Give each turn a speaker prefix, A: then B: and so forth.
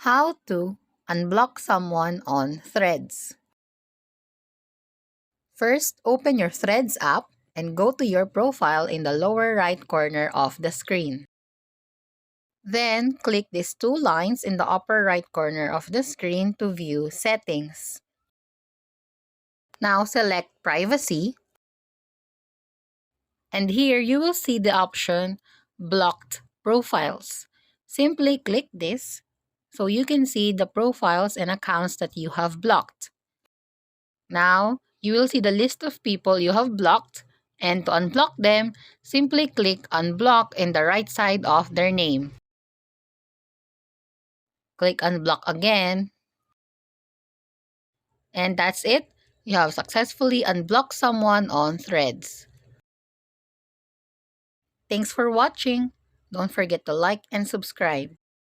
A: How to unblock someone on Threads. First, open your Threads app and go to your profile in the lower right corner of the screen. Then, click these two lines in the upper right corner of the screen to view settings. Now, select Privacy. And here you will see the option Blocked Profiles. Simply click this so you can see the profiles and accounts that you have blocked. Now, you will see the list of people you have blocked, and to unblock them, simply click Unblock in the right side of their name. Click Unblock again, and that's it. You have successfully unblocked someone on Threads. Thanks for watching. Don't forget to like and subscribe.